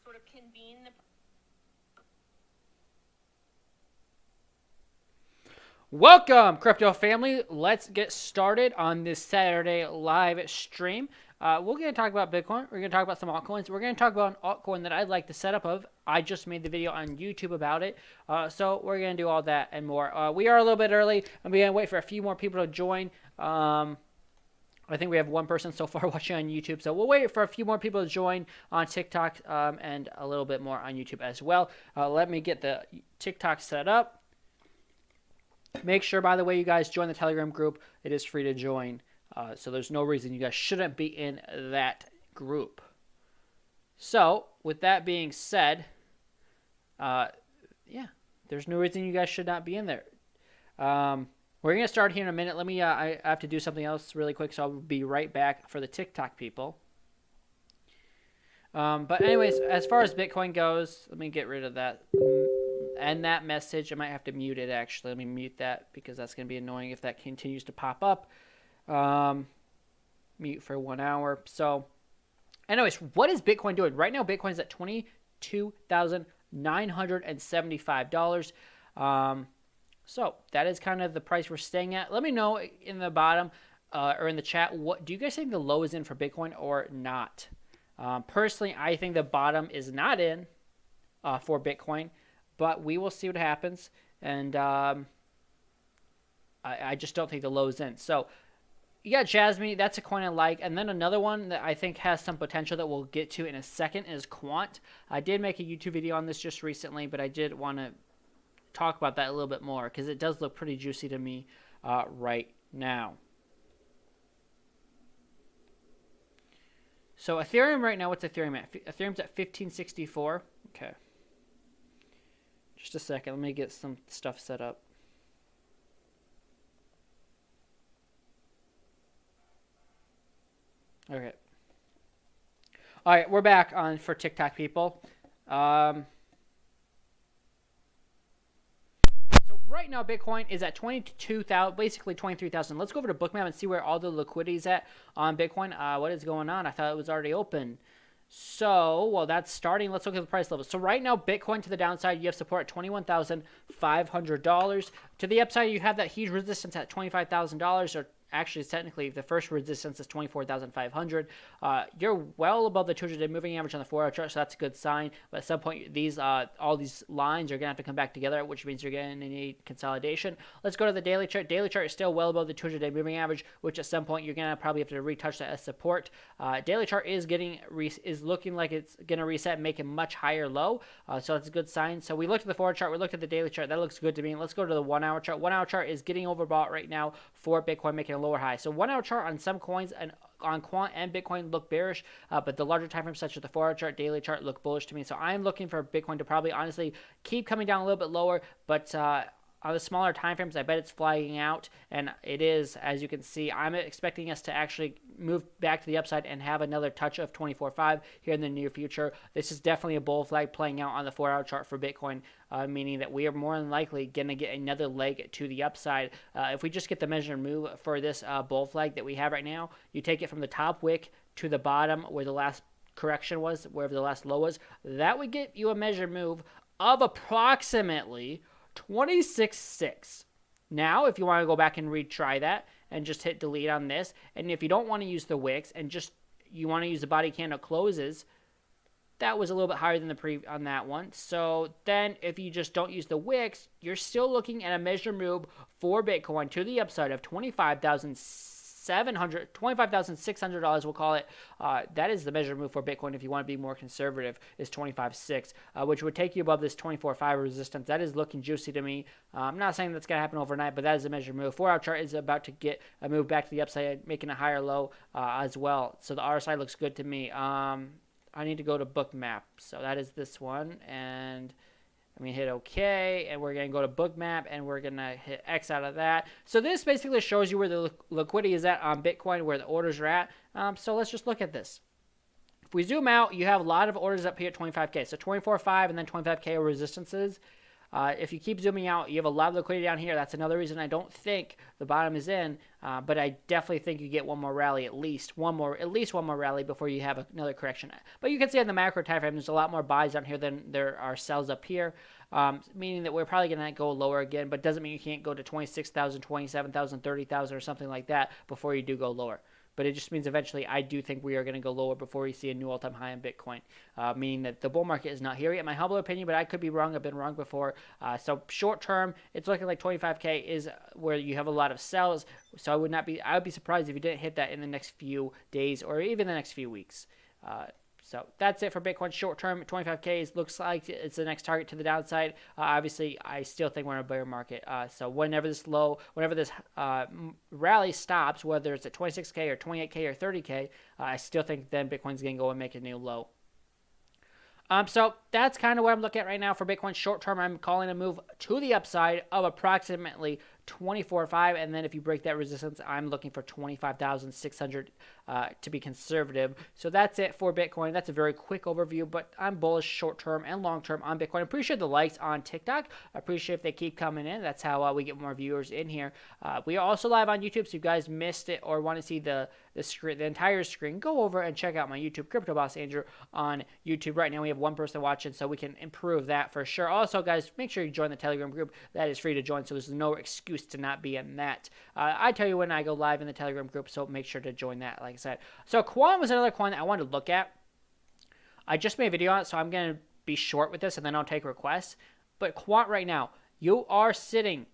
sort of convene the. Welcome, crypto family. Let's get started on this Saturday live stream. We're going to talk about Bitcoin. We're going to talk about some altcoins. We're going to talk about an altcoin that I like the setup of. I just made the video on YouTube about it. So we're going to do all that and more. We are a little bit early. I'm going to wait for a few more people to join. I think we have one person so far watching on YouTube. So we'll wait for a few more people to join on TikTok and a little bit more on YouTube as well. Let me get the TikTok set up. Make sure, by the way, you guys join the Telegram group. It is free to join. So there's no reason you guys shouldn't be in that group. So with that being said, yeah, there's no reason you guys should not be in there. We're going to start here in a minute. Let me, I have to do something else really quick, so I'll be right back for the TikTok people. But anyways, as far as Bitcoin goes, let me get rid of that. End that message. I might have to mute it, actually. Let me mute that because that's going to be annoying if that continues to pop up. Mute for 1 hour. So, anyways, what is Bitcoin doing? Right now, Bitcoin's at $22,975. So, that is kind of the price we're staying at. Let me know in the bottom or in the chat, what do you guys think the low is in for Bitcoin or not? Personally, I think the bottom is not in for Bitcoin. But we will see what happens, and I just don't think the low's in. So you got Jasmine, that's a coin I like. And then another one that I think has some potential that we'll get to in a second is Quant. I did make a YouTube video on this just recently, but I did want to talk about that a little bit more because it does look pretty juicy to me right now. So Ethereum right now, what's Ethereum at? Ethereum's at 1564. Okay. Just a second. Let me get some stuff set up. Okay. All right, we're back on for TikTok people. So right now, Bitcoin is at 22,000, basically 23,000. Let's go over to Bookmap and see where all the liquidity is at on Bitcoin. What is going on? I thought it was already open. So, well, that's starting. Let's look at the price levels. So right now, Bitcoin to the downside, you have support at $21,500. To the upside, you have that huge resistance at $25,000, or actually, technically, the first resistance is $24,500. You're well above the 200-day moving average on the 4-hour chart, so that's a good sign. But at some point, these all these lines are going to have to come back together, which means you're going to need consolidation. Let's go to the daily chart. Daily chart is still well above the 200-day moving average, which at some point you're going to probably have to retouch that as support. Daily chart is looking like it's going to reset and make a much higher low, so that's a good sign. So we looked at the 4-hour chart, we looked at the daily chart. That looks good to me. Let's go to the 1-hour chart. 1-hour chart is getting overbought right now for Bitcoin, making a lower high. So 1-hour chart on some coins and on Quant and Bitcoin look bearish, but the larger time frames such as the 4-hour chart, daily chart look bullish to me. So I'm looking for Bitcoin to probably honestly keep coming down a little bit lower, but on the smaller time frames, I bet it's flying out, and it is, as you can see. I'm expecting us to actually move back to the upside and have another touch of 24.5 here in the near future. This is definitely a bull flag playing out on the 4-hour chart for Bitcoin, meaning that we are more than likely going to get another leg to the upside. If we just get the measured move for this bull flag that we have right now, you take it from the top wick to the bottom where the last correction was, wherever the last low was, that would get you a measured move of approximately 26.6. Now, if you want to go back and retry that and just hit delete on this, and if you don't want to use the wicks and just you want to use the body candle closes, that was a little bit higher than the on that one. So then if you just don't use the wicks, you're still looking at a measured move for Bitcoin to the upside of $25,600, we'll call it. That is the measure move for Bitcoin if you want to be more conservative, is 25.6, which would take you above this 24.5 resistance. That is looking juicy to me. I'm not saying that's going to happen overnight, but that is a measure move. 4-hour chart is about to get a move back to the upside, making a higher low as well. So the RSI looks good to me. I need to go to Bookmap. So that is this one, and I'm going to hit OK, and we're going to go to Bookmap, and we're going to hit X out of that. So this basically shows you where the liquidity is at on Bitcoin, where the orders are at. So let's just look at this. If we zoom out, you have a lot of orders up here at 25K. So 24.5 and then 25K are resistances. If you keep zooming out, you have a lot of liquidity down here. That's another reason I don't think the bottom is in, but I definitely think you get one more rally, at least one more rally before you have another correction. But you can see on the macro time frame, there's a lot more buys down here than there are sells up here, meaning that we're probably going to go lower again, but doesn't mean you can't go to 26,000, 27,000, 30,000 or something like that before you do go lower. But it just means eventually I do think we are going to go lower before we see a new all-time high in Bitcoin, meaning that the bull market is not here yet, my humble opinion, but I could be wrong. I've been wrong before. So short term, it's looking like 25K is where you have a lot of sells. So I would be surprised if you didn't hit that in the next few days or even the next few weeks. So that's it for Bitcoin short term. 25K looks like it's the next target to the downside. Obviously, I still think we're in a bear market. So whenever this rally stops, whether it's at 26K or 28K or 30K, I still think then Bitcoin's going to go and make a new low. So that's kind of what I'm looking at right now for Bitcoin short term. I'm calling a move to the upside of approximately 24.5, and then if you break that resistance, I'm looking for 25,600 to be conservative. So that's it for Bitcoin. That's a very quick overview, but I'm bullish short term and long term on Bitcoin. I appreciate the likes on TikTok. I appreciate if they keep coming in. That's how we get more viewers in here. We are also live on YouTube, so if you guys missed it or want to see the entire screen, go over and check out my YouTube, Crypto Boss Andrew, on YouTube. Right now we have one person watching, so we can improve that for sure. Also, guys, make sure you join the Telegram group. That is free to join, so there's no excuse to not be in that. I tell you when I go live in the Telegram group, so make sure to join that, like I said. So Quant was another coin that I wanted to look at. I just made a video on it, so I'm going to be short with this, and then I'll take requests. But Quant right now, you are sitting,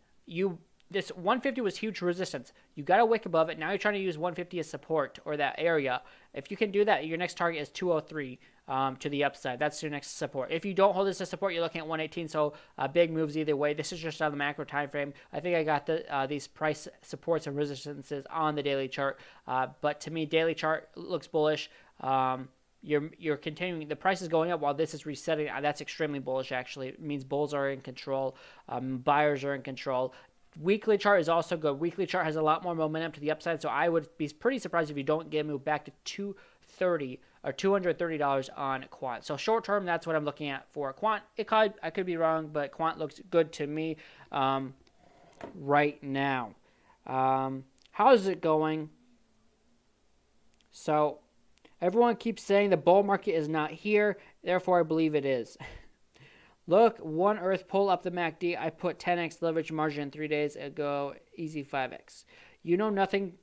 this 150 was huge resistance. You got a wick above it. Now you're trying to use 150 as support or that area. If you can do that, your next target is 203 to the upside. That's your next support. If you don't hold this as support, you're looking at 118. So big moves either way. This is just on the macro time frame. I think I got these price supports and resistances on the daily chart. But to me, daily chart looks bullish. You're continuing. The price is going up while this is resetting. That's extremely bullish. Actually, it means bulls are in control. Buyers are in control. Weekly chart is also good. Weekly chart has a lot more momentum to the upside, so I would be pretty surprised if you don't get moved back to $230 or $230 on Quant. So short term, that's what I'm looking at for Quant. I could be wrong, but Quant looks good to me right now. How is it going? So everyone keeps saying the bull market is not here, therefore I believe it is. Look, one earth pull up the MACD. I put 10x leverage margin in 3 days ago. Easy 5x. You know nothing.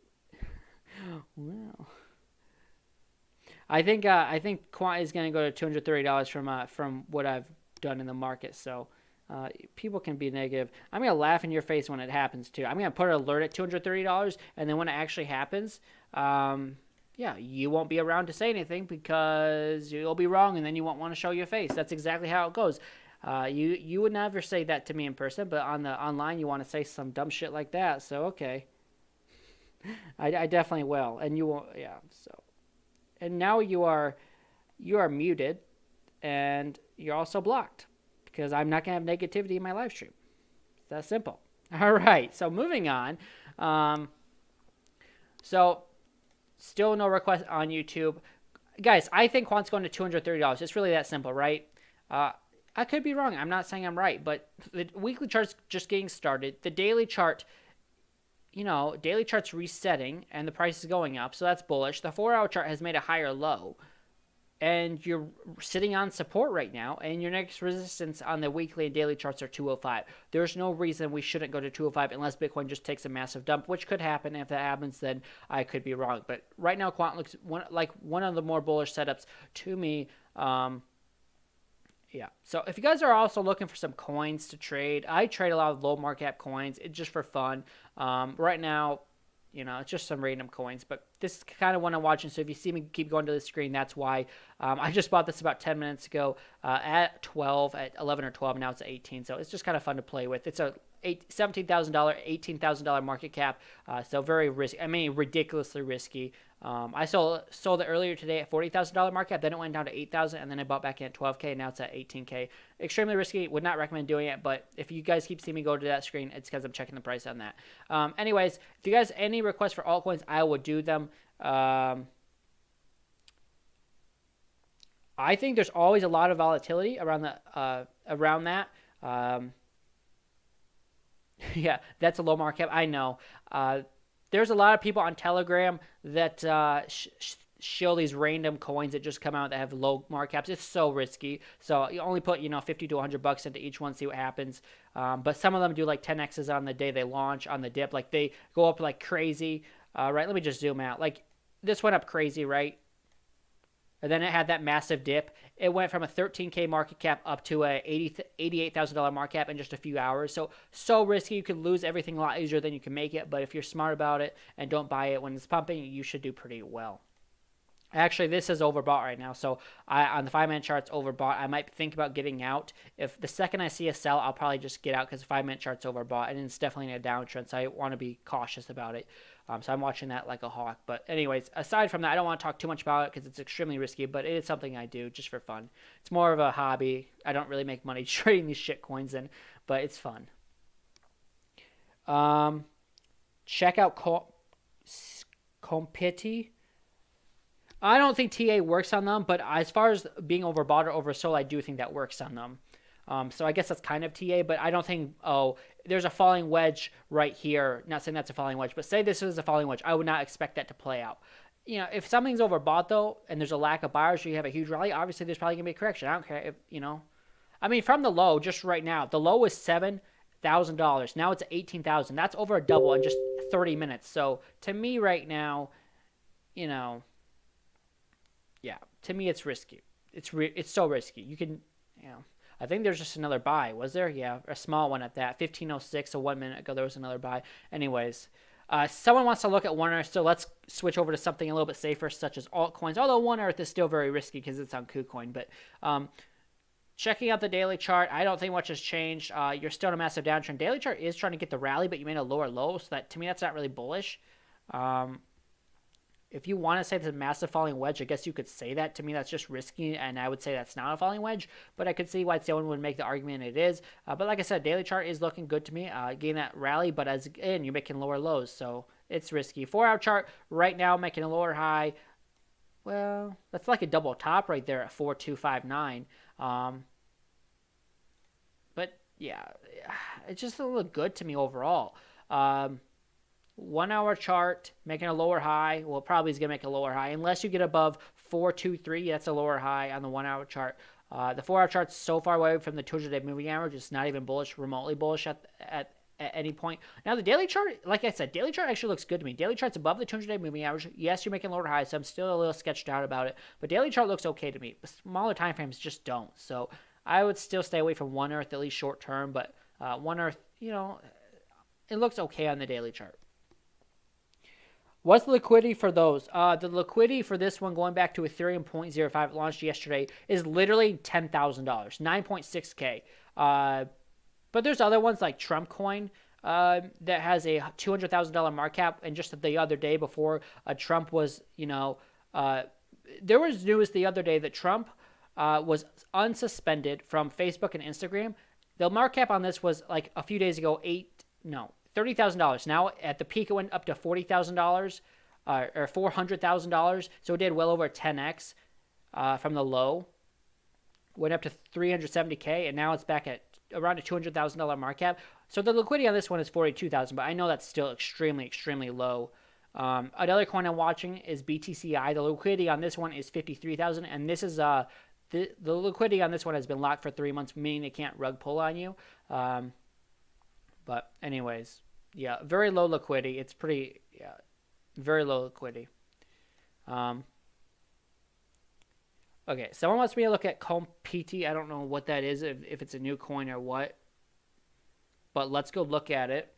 Well, I think Quant is going to go to $230 from what I've done in the market. So people can be negative. I'm going to laugh in your face when it happens too. I'm going to put an alert at $230, and then when it actually happens, yeah, you won't be around to say anything because you'll be wrong, and then you won't want to show your face. That's exactly how it goes. You would never say that to me in person, but online you want to say some dumb shit like that. So okay, I definitely will, and you won't. Yeah. So, and now you are muted, and you're also blocked because I'm not gonna have negativity in my live stream. It's that simple. All right. So moving on. So still no request on YouTube, guys. I think Quant's going to $230. It's really that simple, right? I could be wrong. I'm not saying I'm right, but the weekly chart's just getting started. The daily chart, daily chart's resetting, and the price is going up, so that's bullish. The 4-hour chart has made a higher low, and you're sitting on support right now, and your next resistance on the weekly and daily charts are 205. There's no reason we shouldn't go to 205 unless Bitcoin just takes a massive dump, which could happen. If that happens, then I could be wrong. But right now, Quant looks like one of the more bullish setups to me. Yeah. So if you guys are also looking for some coins to trade, I trade a lot of low market cap coins. It's just for fun. Right now, it's just some random coins, but this is kind of what I'm watching. So if you see me keep going to the screen, that's why. I just bought this about 10 minutes ago at 11 or 12. Now it's at 18. So it's just kind of fun to play with. It's a $17,000, $18,000 market cap. So very risky. I mean, ridiculously risky. I sold it earlier today at $40,000 market cap. Then it went down to $8,000, and then I bought back in at $12K. And now it's at $18K. Extremely risky. Would not recommend doing it. But if you guys keep seeing me go to that screen, it's because I'm checking the price on that. Anyways, if you guys have any requests for altcoins, I will do them. I think there's always a lot of volatility around that. Yeah, that's a low market cap. I know. There's a lot of people on Telegram that show these random coins that just come out that have low market caps. It's so risky. So you only put 50 to $100 into each one, see what happens. But some of them do like 10x's on the day they launch on the dip. Like they go up like crazy. Right, let me just zoom out. Like this went up crazy, right? And then it had that massive dip. It went from a 13K market cap up to a $88,000 market cap in just a few hours. So risky. You can lose everything a lot easier than you can make it. But if you're smart about it and don't buy it when it's pumping, you should do pretty well. Actually, this is overbought right now. So on the 5-minute chart, it's overbought. I might think about getting out. If the second I see a sell, I'll probably just get out because the 5-minute chart's overbought. And it's definitely in a downtrend. So I want to be cautious about it. So I'm watching that like a hawk. But anyways, aside from that, I don't want to talk too much about it because it's extremely risky. But it is something I do just for fun. It's more of a hobby. I don't really make money trading these shit coins in. But it's fun. Check out Competi. I don't think TA works on them, but as far as being overbought or oversold, I do think that works on them. So I guess that's kind of TA, but I don't think, there's a falling wedge right here. Not saying that's a falling wedge, but say this is a falling wedge. I would not expect that to play out. If something's overbought, though, and there's a lack of buyers or you have a huge rally, obviously there's probably going to be a correction. I don't care if, from the low, just right now, the low is $7,000. Now it's at $18,000. That's over a double in just 30 minutes. So to me right now, yeah, to me it's risky. It's so risky. You can, I think there's just another buy. Was there? Yeah, a small one at that. 1506, so 1 minute ago there was another buy. Anyways, someone wants to look at One Earth, so let's switch over to something a little bit safer, such as altcoins. Although One Earth is still very risky because it's on KuCoin. But checking out the daily chart, I don't think much has changed. You're still in a massive downtrend. Daily chart is trying to get the rally, but you made a lower low, so that to me that's not really bullish. If you want to say it's a massive falling wedge, I guess you could say that. To me, that's just risky, and I would say that's not a falling wedge, but I could see why someone would make the argument it is. But like I said, daily chart is looking good to me, getting that rally, but again, you're making lower lows, so it's risky. 4-hour chart right now making a lower high. Well, that's like a double top right there at 4259. But yeah, it just doesn't look good to me overall. 1-hour chart making a lower high. Well, probably is going to make a lower high unless you get above 423. That's a lower high on the 1-hour chart. The 4-hour chart's so far away from the 200-day moving average, it's not even bullish, remotely bullish at any point. Now, the daily chart, like I said, daily chart actually looks good to me. Daily chart's above the 200-day moving average. Yes, you're making lower highs, so I'm still a little sketched out about it. But daily chart looks okay to me. Smaller time frames just don't. So I would still stay away from One Earth, at least short term. But One Earth, it looks okay on the daily chart. What's the liquidity for those? The liquidity for this one, going back to Ethereum 0.05 launched yesterday, is literally $10,000, 9.6K. But there's other ones like Trump Coin that has a $200,000 market cap. And just the other day before Trump was, there was news the other day that Trump was unsuspended from Facebook and Instagram. The market cap on this was like a few days ago, $30,000. Now at the peak, it went up to $40,000 or $400,000. So it did well over 10x from the low. Went up to 370K, and now it's back at around a $200,000 market cap. So the liquidity on this one is 42,000, but I know that's still extremely, extremely low. Another coin I'm watching is BTCI. The liquidity on this one is 53,000, and this is the liquidity on this one has been locked for 3 months, meaning it can't rug pull on you. But anyways, yeah, very low liquidity. It's pretty, very low liquidity. Okay, someone wants me to look at Competi. I don't know what that is, if it's a new coin or what. But let's go look at it.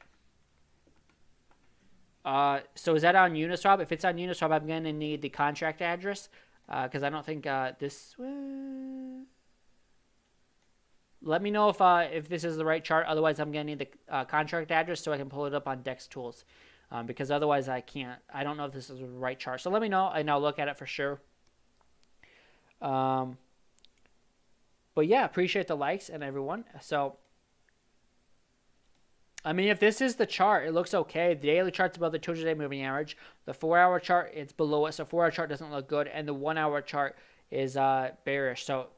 So is that on Uniswap? If it's on Uniswap, I'm going to need the contract address. Because I don't think this... Let me know if this is the right chart. Otherwise, I'm going to need the contract address so I can pull it up on Dex Tools. Because otherwise, I can't. I don't know if this is the right chart. So let me know, and I'll look at it for sure. But yeah, appreciate the likes and everyone. So, I mean, if this is the chart, it looks okay. The daily chart's above the 200-day moving average. The 4-hour chart, it's below it. So 4-hour chart doesn't look good. And the 1-hour chart is bearish. So,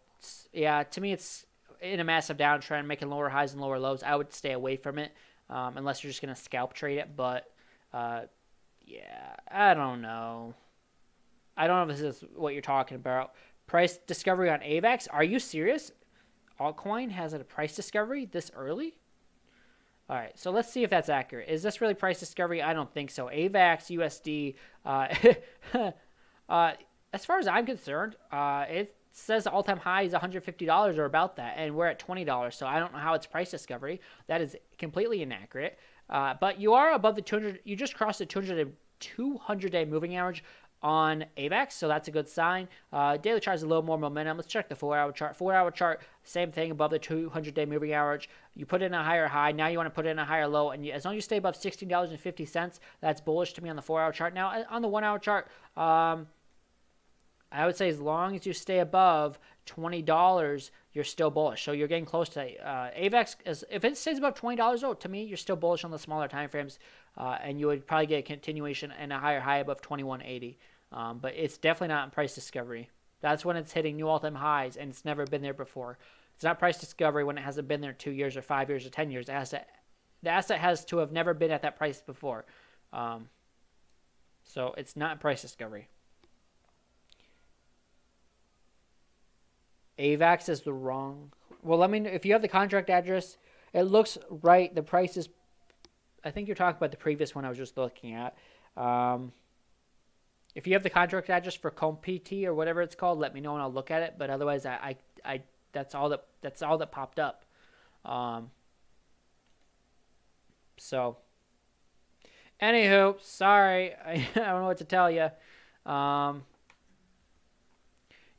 yeah, to me, it's in a massive downtrend, making lower highs and lower lows. I would stay away from it. unless you're just going to scalp trade it. But yeah, I don't know. I don't know if this is what you're talking about. Price discovery on AVAX? Are you serious? Altcoin has a price discovery this early? All right, so let's see if that's accurate. Is this really price discovery? I don't think so. AVAX, USD, as far as I'm concerned, it says the all-time high is $150 or about that, and we're at $20, so I don't know how it's price discovery. That is completely inaccurate. But you are above the 200. You just crossed the 200-day moving average on AVAX, so that's a good sign. Daily chart is a little more momentum. Let's check the 4-hour chart. 4-hour chart, same thing, above the 200-day moving average. You put in a higher high. Now you want to put in a higher low, and as long as you stay above $16.50, that's bullish to me on the 4-hour chart. Now, on the 1-hour chart, I would say as long as you stay above $20, you're still bullish. So you're getting close to AVAX. If it stays above $20, though, to me, you're still bullish on the smaller time frames, and you would probably get a continuation and a higher high above 2180. But it's definitely not in price discovery. That's when it's hitting new all-time highs, and it's never been there before. It's not price discovery when it hasn't been there 2 years or 5 years or 10 years. The asset has to have never been at that price before. So it's not price discovery. AVAX is the wrong. Well, let me know if you have the contract address. It looks right. The price is. I think you're talking about the previous one I was just looking at. If you have the contract address for CompT or whatever it's called, let me know and I'll look at it. But otherwise, I that's all that popped up. So, anywho, sorry, I don't know what to tell you.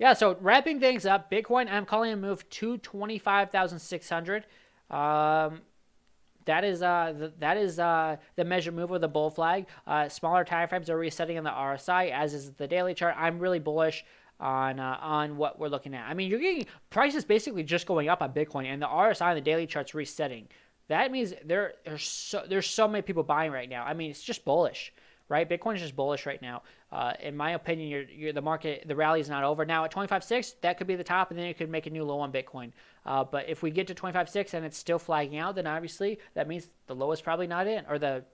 Yeah, so wrapping things up, Bitcoin, I'm calling a move to 25,600. That is the measured move of the bull flag. Smaller time frames are resetting on the RSI, as is the daily chart. I'm really bullish on what we're looking at. I mean, you're getting prices basically just going up on Bitcoin, and the RSI and the daily chart's resetting. That means there's so many people buying right now. I mean, it's just bullish. Right, Bitcoin is just bullish right now. In my opinion, the market, the rally is not over. Now at 25.6, that could be the top, and then it could make a new low on Bitcoin. But if we get to 25.6 and it's still flagging out, then obviously that means the low is probably not in, or the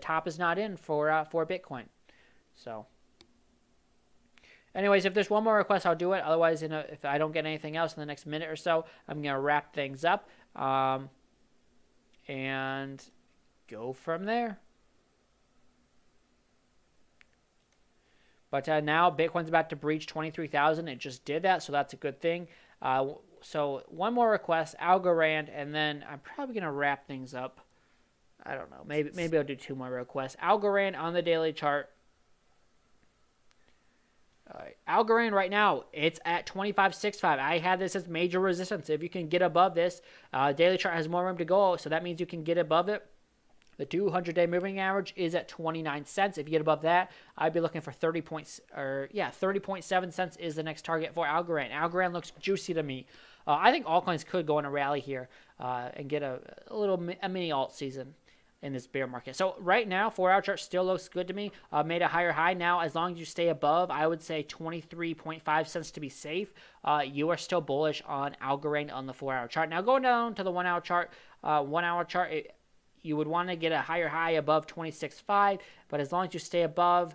top is not in for Bitcoin. So, anyways, if there's one more request, I'll do it. Otherwise, if I don't get anything else in the next minute or so, I'm gonna wrap things up and go from there. But now Bitcoin's about to breach 23,000. It just did that, so that's a good thing. So one more request, Algorand, and then I'm probably going to wrap things up. I don't know. Maybe I'll do two more requests. Algorand on the daily chart. All right. Algorand right now, it's at 25.65. I had this as major resistance. If you can get above this, daily chart has more room to go, so that means you can get above it. The 200-day moving average is at 29 cents. If you get above that, I'd be looking for 30.7 cents is the next target for Algorand. Algorand looks juicy to me. I think altcoins could go on a rally here and get a mini alt season in this bear market. So right now, 4-hour chart still looks good to me. Made a higher high. Now, as long as you stay above, I would say 23.5 cents to be safe. You are still bullish on Algorand on the 4-hour chart. Now, going down to the 1-hour chart, you would want to get a higher high above 26.5, but as long as you stay above,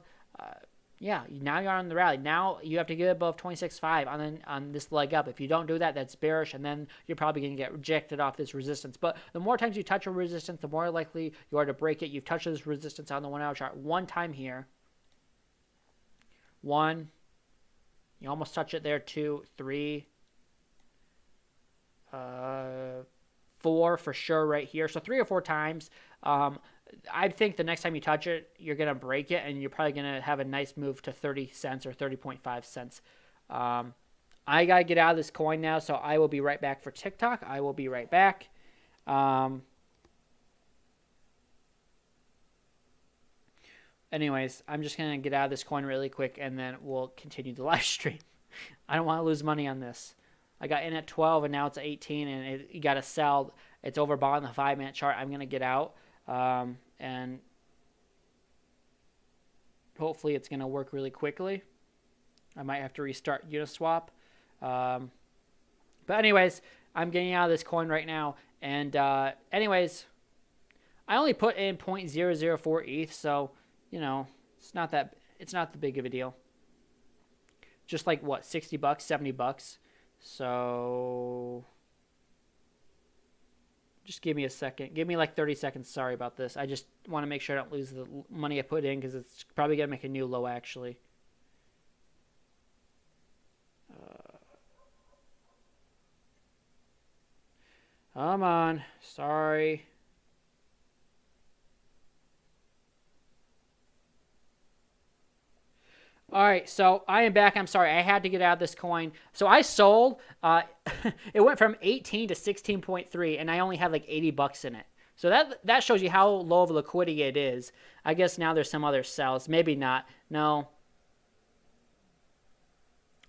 now you're on the rally. Now you have to get above 26.5 on this leg up. If you don't do that, that's bearish, and then you're probably going to get rejected off this resistance. But the more times you touch a resistance, the more likely you are to break it. You've touched this resistance on the 1-hour chart one time here. One. You almost touch it there. 2, 3. 4 for sure right here. So 3 or 4 times. I think the next time you touch it, you're going to break it, and you're probably going to have a nice move to 30 cents or 30.5 cents. I got to get out of this coin now, so I will be right back for TikTok. I will be right back. Anyways, I'm just going to get out of this coin really quick, and then we'll continue the live stream. I don't want to lose money on this. I got in at 12, and now it's 18, and you got to sell. It's overbought on the 5-minute chart. I'm going to get out, and hopefully it's going to work really quickly. I might have to restart Uniswap. But anyways, I'm getting out of this coin right now. And anyways, I only put in 0.004 ETH, so, you know, it's not the big of a deal. Just like what, $60, $70. So just give me a second. Give me like 30 seconds. Sorry about this. I just want to make sure I don't lose the money I put in because it's probably going to make a new low actually. Come on. Sorry. All right, so I am back. I'm sorry, I had to get out of this coin. So I sold. It went from 18 to 16.3, and I only had like $80 in it. So that shows you how low of a liquidity it is. I guess now there's some other sells. Maybe not. No.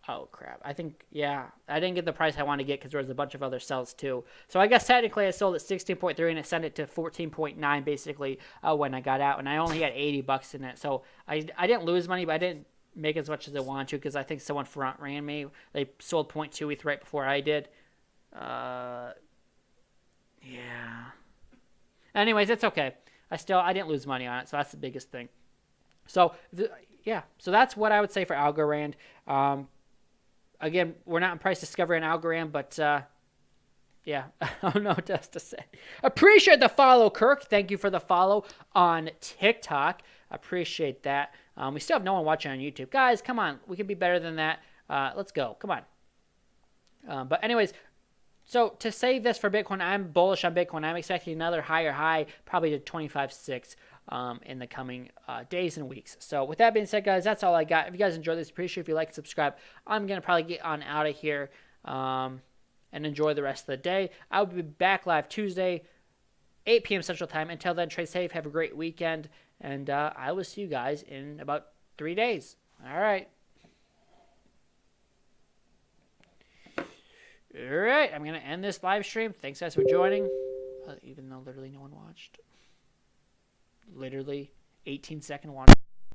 Oh crap! I think I didn't get the price I wanted to get because there was a bunch of other sells too. So I guess technically I sold at 16.3 and it sent it to 14.9 basically when I got out, and I only had $80 in it. So I didn't lose money, but I didn't make as much as I wanted to because I think someone front ran me. They sold 0.2 ETH right before I did. Yeah. Anyways, it's okay. I didn't lose money on it, so that's the biggest thing. So so that's what I would say for Algorand. Again, we're not in price discovery on Algorand, but yeah, I don't know what else to say. Appreciate the follow, Kirk. Thank you for the follow on TikTok. Appreciate that. We still have no one watching on YouTube. Guys, come on. We can be better than that. Let's go. Come on. But anyways, so to say this for Bitcoin, I'm bullish on Bitcoin. I'm expecting another higher high, probably to 25.6 in the coming days and weeks. So with that being said, guys, that's all I got. If you guys enjoyed this, appreciate if you like and subscribe. I'm going to probably get on out of here and enjoy the rest of the day. I'll be back live Tuesday, 8 p.m. Central Time. Until then, trade safe. Have a great weekend. And I will see you guys in about 3 days. All right. All right. I'm going to end this live stream. Thanks, guys, for joining. Even though literally no one watched. Literally 18-second watch.